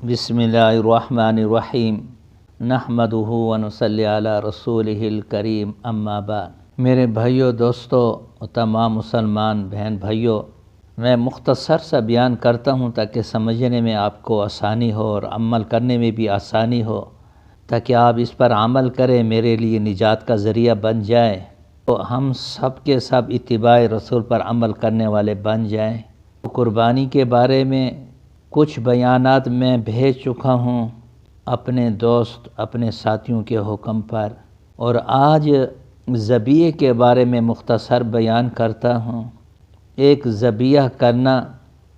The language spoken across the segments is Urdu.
بسم اللہ الرحمن الرحیم نحمدہ ونصلی علی رسولہ الکریم اما بعد۔ میرے بھائیوں، دوستوں اور تمام مسلمان بہن بھائیوں، میں مختصر سا بیان کرتا ہوں تاکہ سمجھنے میں آپ کو آسانی ہو اور عمل کرنے میں بھی آسانی ہو، تاکہ آپ اس پر عمل کریں، میرے لیے نجات کا ذریعہ بن جائے، تو ہم سب کے سب اتباع رسول پر عمل کرنے والے بن جائیں۔ قربانی کے بارے میں کچھ بیانات میں بھیج چکا ہوں اپنے دوست اپنے ساتھیوں کے حکم پر، اور آج ذبیحے کے بارے میں مختصر بیان کرتا ہوں۔ ایک ذبیحہ کرنا،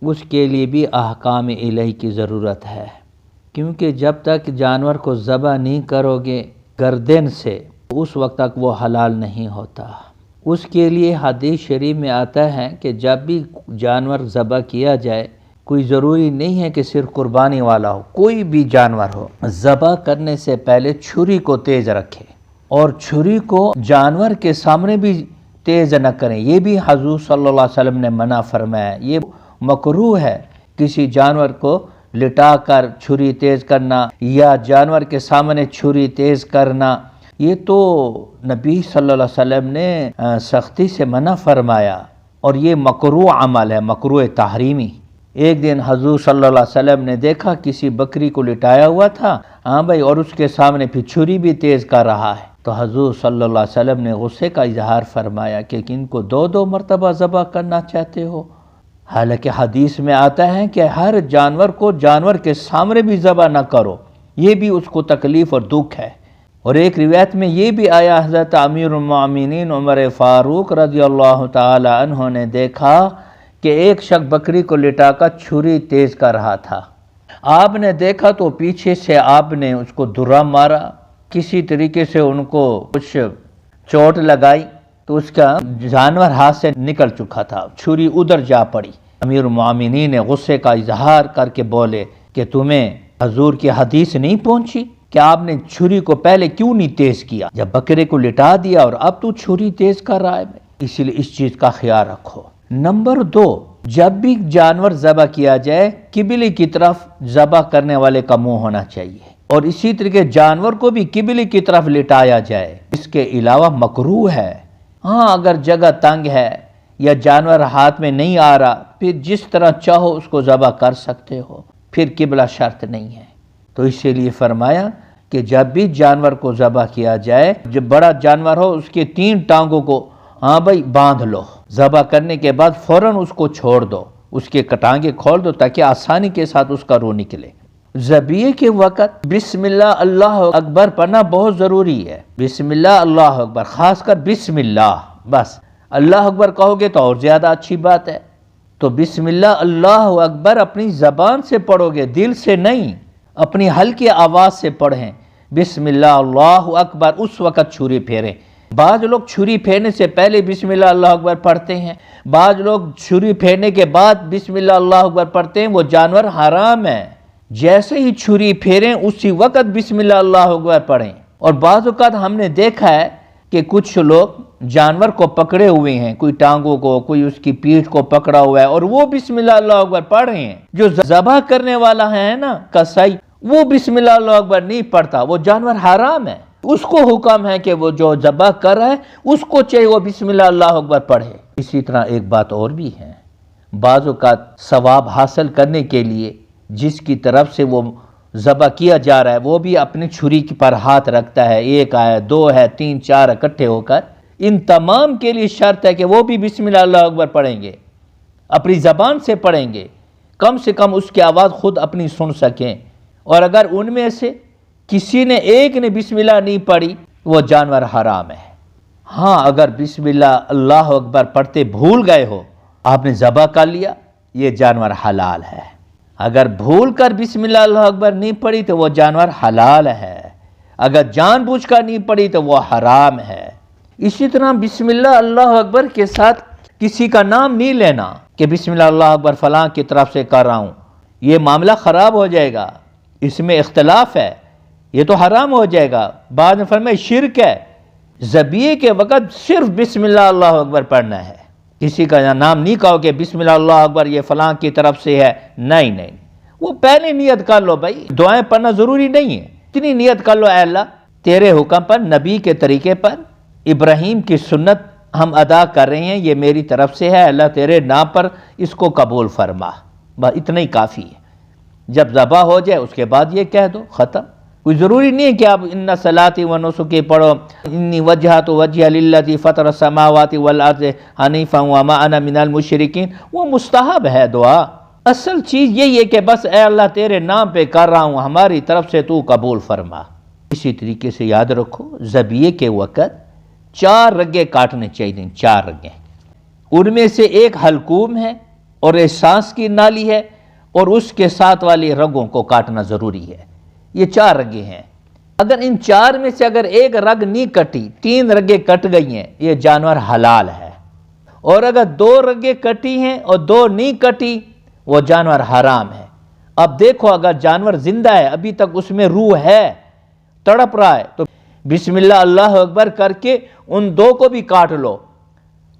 اس کے لیے بھی احکام الہی کی ضرورت ہے، کیونکہ جب تک جانور کو ذبح نہیں کرو گے گردن سے، اس وقت تک وہ حلال نہیں ہوتا۔ اس کے لیے حدیث شریف میں آتا ہے کہ جب بھی جانور ذبح کیا جائے، کوئی ضروری نہیں ہے کہ صرف قربانی والا ہو، کوئی بھی جانور ہو، ذبح کرنے سے پہلے چھری کو تیز رکھے، اور چھری کو جانور کے سامنے بھی تیز نہ کریں۔ یہ بھی حضور صلی اللہ علیہ وسلم نے منع فرمایا، یہ مکروہ ہے۔ کسی جانور کو لٹا کر چھری تیز کرنا یا جانور کے سامنے چھری تیز کرنا، یہ تو نبی صلی اللہ علیہ وسلم نے سختی سے منع فرمایا، اور یہ مکروہ عمل ہے، مکروہ تحریمی۔ ایک دن حضور صلی اللہ علیہ وسلم نے دیکھا کسی بکری کو لٹایا ہوا تھا، ہاں بھائی، اور اس کے سامنے پھر چھری بھی تیز کر رہا ہے، تو حضور صلی اللہ علیہ وسلم نے غصے کا اظہار فرمایا کہ ان کو دو مرتبہ ذبح کرنا چاہتے ہو؟ حالانکہ حدیث میں آتا ہے کہ ہر جانور کو جانور کے سامنے بھی ذبح نہ کرو، یہ بھی اس کو تکلیف اور دکھ ہے۔ اور ایک روایت میں یہ بھی آیا، حضرت امیر المؤمنین عمر فاروق رضی اللہ تعالی عنہ نے دیکھا کہ ایک شخص بکری کو لٹا کر چھری تیز کر رہا تھا۔ آپ نے دیکھا تو پیچھے سے آپ نے اس کو درہ مارا، کسی طریقے سے ان کو کچھ چوٹ لگائی، تو اس کا جانور ہاتھ سے نکل چکا تھا، چھری ادھر جا پڑی۔ امیر المؤمنین نے غصے کا اظہار کر کے بولے کہ تمہیں حضور کی حدیث نہیں پہنچی کہ آپ نے چھری کو پہلے کیوں نہیں تیز کیا؟ جب بکرے کو لٹا دیا اور اب تو چھری تیز کر رہا ہے، اس لیے اس چیز کا خیال رکھو۔ نمبر 2، جب بھی جانور ذبح کیا جائے، قبلے کی طرف ذبح کرنے والے کا منہ ہونا چاہیے، اور اسی طریقے جانور کو بھی قبلے کی طرف لٹایا جائے۔ اس کے علاوہ مکروہ ہے، ہاں اگر جگہ تنگ ہے یا جانور ہاتھ میں نہیں آ رہا، پھر جس طرح چاہو اس کو ذبح کر سکتے ہو، پھر قبلہ شرط نہیں ہے۔ تو اسی لیے فرمایا کہ جب بھی جانور کو ذبح کیا جائے، جب بڑا جانور ہو، اس کے 3 ٹانگوں کو ہاں بھائی باندھ لو، ذبح کرنے کے بعد فوراً اس کو چھوڑ دو، اس کے کٹانگے کھول دو تاکہ آسانی کے ساتھ اس کا روح نکلے۔ ذبیحے کے وقت بسم اللہ اللہ اکبر پڑھنا بہت ضروری ہے۔ بسم اللہ اللہ اکبر، خاص کر بسم اللہ، بس اللہ اکبر کہو گے تو اور زیادہ اچھی بات ہے۔ تو بسم اللہ اللہ اکبر اپنی زبان سے پڑھو گے، دل سے نہیں، اپنی ہلکی آواز سے پڑھیں۔ بسم اللہ اللہ اکبر، اس وقت چھری پھیریں۔ بعض لوگ چھری پھیرنے سے پہلے بسم اللہ اللہ اکبر پڑھتے ہیں، بعض لوگ چھری پھیرنے کے بعد بسم اللہ اللہ اکبر پڑھتے ہیں، وہ جانور حرام ہے۔ جیسے ہی چھری پھیریں اسی وقت بسم اللہ اللہ اکبر پڑھیں۔ اور بعض اوقات ہم نے دیکھا ہے کہ کچھ لوگ جانور کو پکڑے ہوئے ہیں، کوئی ٹانگوں کو، کوئی اس کی پیٹھ کو پکڑا ہوا ہے، اور وہ بسم اللہ اللہ اکبر پڑھ رہے ہیں۔ جو ذبح کرنے والا ہے نا کسائی، وہ بسم اللہ اللہ اکبر نہیں پڑھتا، وہ جانور حرام ہے۔ اس کو حکم ہے کہ وہ جو ذبح کر رہا ہے اس کو چاہیے وہ بسم اللہ اللہ اکبر پڑھے۔ اسی طرح ایک بات اور بھی ہے، بعض اوقات ثواب حاصل کرنے کے لیے جس کی طرف سے وہ ذبح کیا جا رہا ہے وہ بھی اپنی چھری پر ہاتھ رکھتا ہے، 1 ہے 2 ہے 3 4 اکٹھے ہو کر، ان تمام کے لیے شرط ہے کہ وہ بھی بسم اللہ اللہ اکبر پڑھیں گے، اپنی زبان سے پڑھیں گے، کم سے کم اس کی آواز خود اپنی سن سکیں۔ اور اگر ان میں سے کسی نے ایک نے بسم اللہ نہیں پڑھی، وہ جانور حرام ہے۔ ہاں اگر بسم اللہ اللہ اکبر پڑھتے بھول گئے ہو، آپ نے ذبح کر لیا، یہ جانور حلال ہے۔ اگر بھول کر بسم اللہ اللہ اکبر نہیں پڑھی تو وہ جانور حلال ہے، اگر جان بوجھ کر نہیں پڑھی تو وہ حرام ہے۔ اسی طرح بسم اللہ اللہ اکبر کے ساتھ کسی کا نام نہیں لینا کہ بسم اللہ اللہ اکبر فلاں کی طرف سے کر رہا ہوں، یہ معاملہ خراب ہو جائے گا، اس میں اختلاف ہے، یہ تو حرام ہو جائے گا۔ بعد میں فرمائے شرک ہے۔ ذبیحے کے وقت صرف بسم اللہ اللہ اکبر پڑھنا ہے، کسی کا نام نہیں کہو کہ بسم اللہ اللہ اکبر یہ فلاں کی طرف سے ہے، نہیں، وہ پہلے نیت کر لو بھائی، دعائیں پڑھنا ضروری نہیں ہے، اتنی نیت کر لو، اے اللہ تیرے حکم پر، نبی کے طریقے پر، ابراہیم کی سنت ہم ادا کر رہے ہیں، یہ میری طرف سے ہے، اللہ تیرے نام پر اس کو قبول فرما، بس اتنا ہی کافی ہے۔ جب ذبح ہو جائے اس کے بعد یہ کہہ دو، ختم۔ کوئی ضروری نہیں ہے کہ آپ ان صلاتی و نسکی پڑھو، انی وجہت وجہ للذی فطر السماوات والارض حنیفا وما انا من المشرکین، وہ مستحب ہے دعا۔ اصل چیز یہی ہے کہ بس اے اللہ تیرے نام پہ کر رہا ہوں، ہماری طرف سے تو قبول فرما۔ اسی طریقے سے یاد رکھو ذبیحے کے وقت 4 رگیں کاٹنے چاہیے، 4 رگیں، ان میں سے ایک حلقوم ہے اور ایک سانس کی نالی ہے، اور اس کے ساتھ والی رگوں کو کاٹنا ضروری ہے۔ یہ 4 رگیں ہیں، اگر ان 4 میں سے اگر ایک رگ نہیں کٹی، 3 رگیں کٹ گئی ہیں، یہ جانور حلال ہے، اور اگر 2 رگیں کٹی ہیں اور 2 نہیں کٹی، وہ جانور حرام ہے۔ اب دیکھو اگر جانور زندہ ہے، ابھی تک اس میں روح ہے، تڑپ رہا ہے، تو بسم اللہ اللہ اکبر کر کے ان 2 کو بھی کاٹ لو،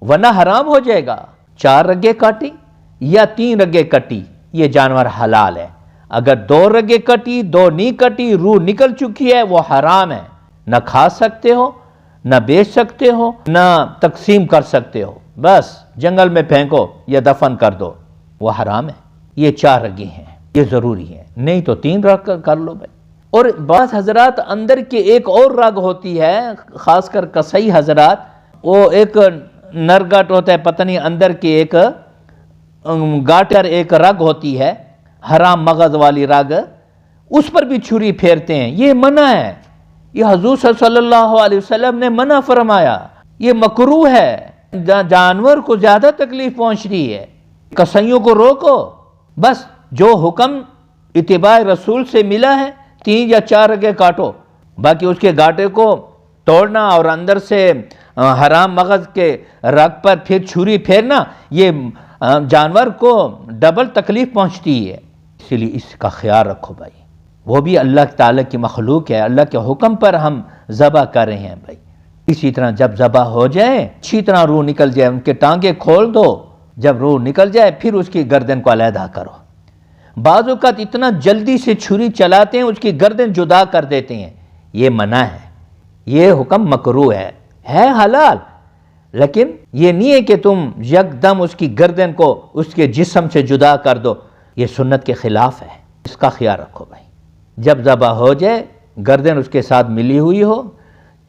ورنہ حرام ہو جائے گا۔ 4 رگیں کاٹی یا 3 رگیں کٹی، یہ جانور حلال ہے۔ اگر 2 رگیں کٹی، 2 نہیں کٹی، روح نکل چکی ہے، وہ حرام ہے، نہ کھا سکتے ہو، نہ بیچ سکتے ہو، نہ تقسیم کر سکتے ہو، بس جنگل میں پھینکو یا دفن کر دو، وہ حرام ہے۔ یہ 4 رگیں ہیں، یہ ضروری ہے، نہیں تو 3 رگ کر لو بھائی۔ اور بعض حضرات اندر کے ایک اور رگ ہوتی ہے، خاص کر قصائی حضرات، وہ ایک نرگٹ ہوتا ہے، پتہ نہیں اندر کے ایک گاٹر ایک رگ ہوتی ہے، حرام مغز والی رگ، اس پر بھی چھری پھیرتے ہیں، یہ منع ہے، یہ حضور صلی اللہ علیہ وسلم نے منع فرمایا، یہ مکروہ ہے، جانور کو زیادہ تکلیف پہنچ رہی ہے، قصائیوں کو روکو، بس جو حکم اتباع رسول سے ملا ہے 3 یا 4 رگیں کاٹو، باقی اس کے گاٹے کو توڑنا اور اندر سے حرام مغز کے رگ پر پھر چھری پھیرنا، یہ جانور کو ڈبل تکلیف پہنچتی ہے، اس لیے اس کا خیال رکھو بھائی، وہ بھی اللہ تعالیٰ کی مخلوق ہے، اللہ کے حکم پر ہم ذبح کر رہے ہیں بھائی۔ اسی طرح جب ذبح ہو جائے، اچھی طرح روح نکل جائے، ان کے ٹانگیں کھول دو، جب روح نکل جائے پھر اس کی گردن کو علیحدہ کرو۔ بعض اوقات اتنا جلدی سے چھری چلاتے ہیں اس کی گردن جدا کر دیتے ہیں، یہ منع ہے، یہ حکم مکروہ ہے حلال، لیکن یہ نہیں ہے کہ تم یکدم اس کی گردن کو اس کے جسم سے جدا کر دو، یہ سنت کے خلاف ہے، اس کا خیال رکھو بھائی۔ جب ذبح ہو جائے، گردن اس کے ساتھ ملی ہوئی ہو،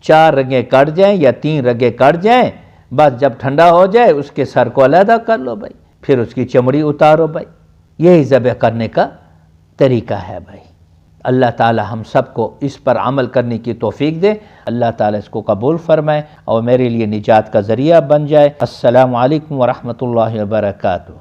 4 رگیں کٹ جائیں یا 3 رگیں کٹ جائیں، بس جب ٹھنڈا ہو جائے اس کے سر کو علیحدہ کر لو بھائی، پھر اس کی چمڑی اتارو بھائی، یہی ذبح کرنے کا طریقہ ہے بھائی۔ اللہ تعالی ہم سب کو اس پر عمل کرنے کی توفیق دے، اللہ تعالی اس کو قبول فرمائے اور میرے لیے نجات کا ذریعہ بن جائے۔ السلام علیکم ورحمۃ اللہ وبرکاتہ۔